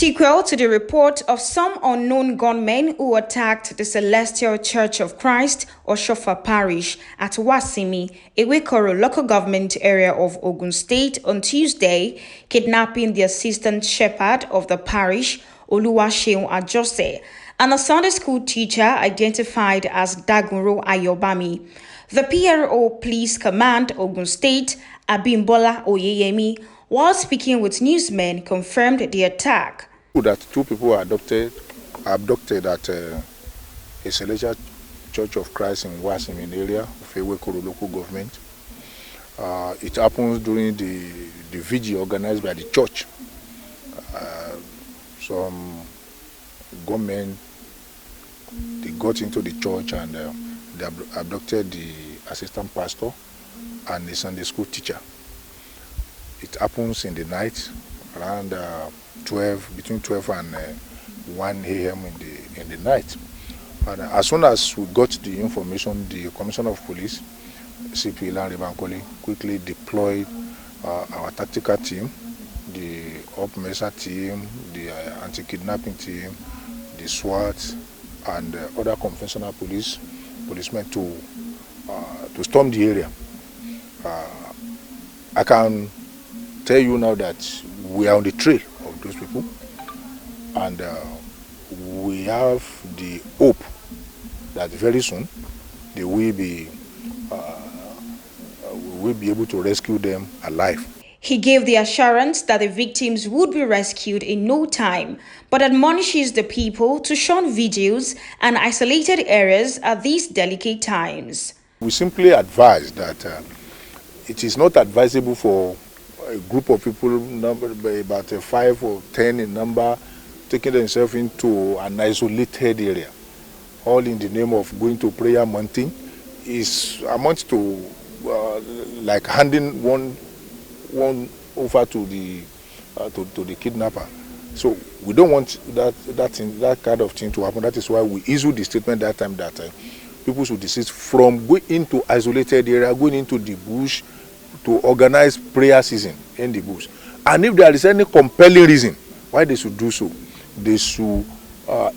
Sequel to the report of some unknown gunmen who attacked the Celestial Church of Christ, Oshofa Parish at Wasimi, Ewekoro local government area of Ogun State on Tuesday, kidnapping the assistant shepherd of the parish, Oluwaseun Ajose, and a Sunday school teacher identified as Dagunro Ayobami. The PRO Police Command Ogun State, Abimbola Oyeyemi, while speaking with newsmen, confirmed the attack. That two people were abducted at a Celestial Church of Christ in Wasimi area of Ewekoro local government. It happens during the vigil organized by the church. Some gunmen, they got into the church and they abducted the assistant pastor and the Sunday school teacher. It happens in the night, around between 12 and 1 a.m. in the night. And as soon as we got the information, the Commissioner of Police, CP Lanre Bankole, quickly deployed our tactical team, the Op Mesa team, the anti-kidnapping team, the SWAT, and other conventional policemen to storm the area. I can tell you now that we are on the trail of those people, and we have the hope that very soon they will be able to rescue them alive. He gave the assurance that the victims would be rescued in no time, but admonishes the people to shun vigils and isolated areas at these delicate times. We simply advise that it is not advisable for a group of people, numbered by about 5 or 10 in number, taking themselves into an isolated area, all in the name of going to prayer mountain, amounts to like handing one over to the kidnapper. So we don't want that kind of thing to happen. That is why we issued the statement that time that people should desist from going into isolated area, going into the bush, to organize prayer season in the bush. And if there is any compelling reason why they should do so, they should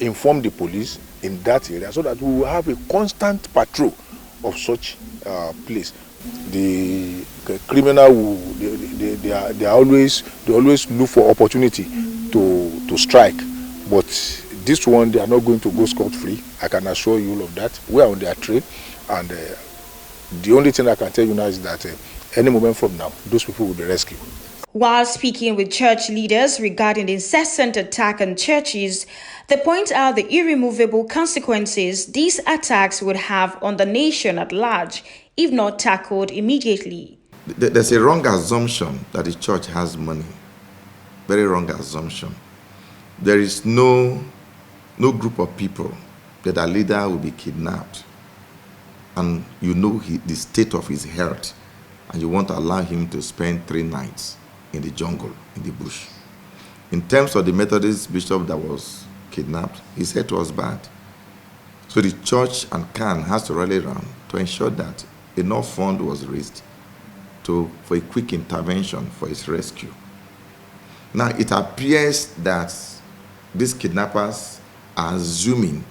inform the police in that area so that we will have a constant patrol of such place. The criminal they always look for opportunity to strike, but this one they are not going to go scot-free. I can assure you all of that. We are on their trail, and the only thing I can tell you now is that any moment from now, those people will be rescued. While speaking with church leaders regarding the incessant attack on churches, they point out the irremovable consequences these attacks would have on the nation at large if not tackled immediately. There's a wrong assumption that the church has money. Very wrong assumption. There is no group of people that a leader will be kidnapped and you know the state of his health, and you want to allow him to spend 3 nights in the jungle, in the bush. In terms of the Methodist bishop that was kidnapped, his health was bad. So the church and CAN has to rally around to ensure that enough fund was raised for a quick intervention for his rescue. Now, it appears that these kidnappers are assuming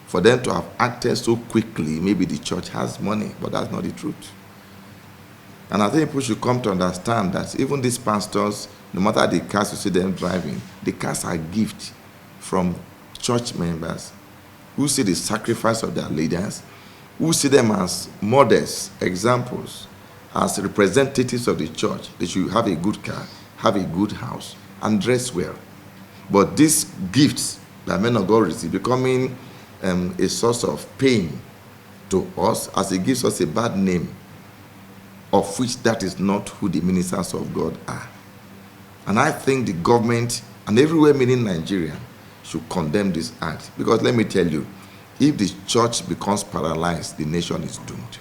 for them to have acted so quickly, maybe the church has money, but that's not the truth. And I think people should come to understand that even these pastors, no matter the cars you see them driving, the cars are gifts from church members who see the sacrifice of their leaders, who see them as models, examples, as representatives of the church. They should have a good car, have a good house, and dress well. But these gifts that men of God receive becoming a source of pain to us, as it gives us a bad name, of which that is not who the ministers of God are. And I think the government and everywhere, meaning Nigeria, should condemn this act. Because let me tell you, if the church becomes paralyzed, the nation is doomed.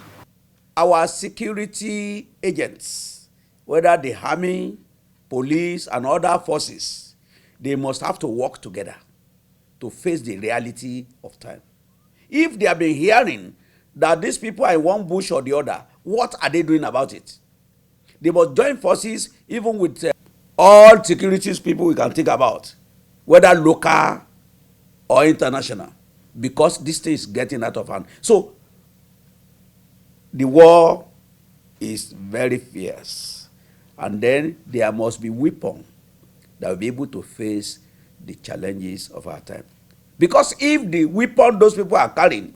Our security agents, whether the army, police, and other forces, they must have to work together to face the reality of time. If they have been hearing that these people are in one bush or the other, what are they doing about it? They must join forces, even with all securities people we can think about. whether local or international, because this thing is getting out of hand. So the war is very fierce, and then there must be weapons that will be able to face the challenges of our time. Because if the weapon those people are carrying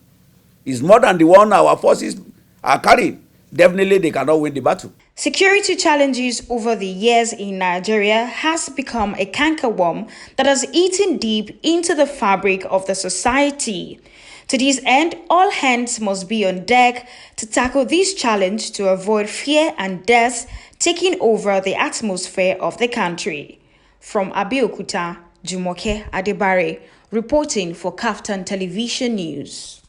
is more than the one our forces are carrying, definitely they cannot win the battle. Security challenges over the years in Nigeria has become a cankerworm that has eaten deep into the fabric of the society. To this end, all hands must be on deck to tackle this challenge to avoid fear and death taking over the atmosphere of the country. From Abeokuta, Jumoke Adebare, reporting for KAFTAN Television News.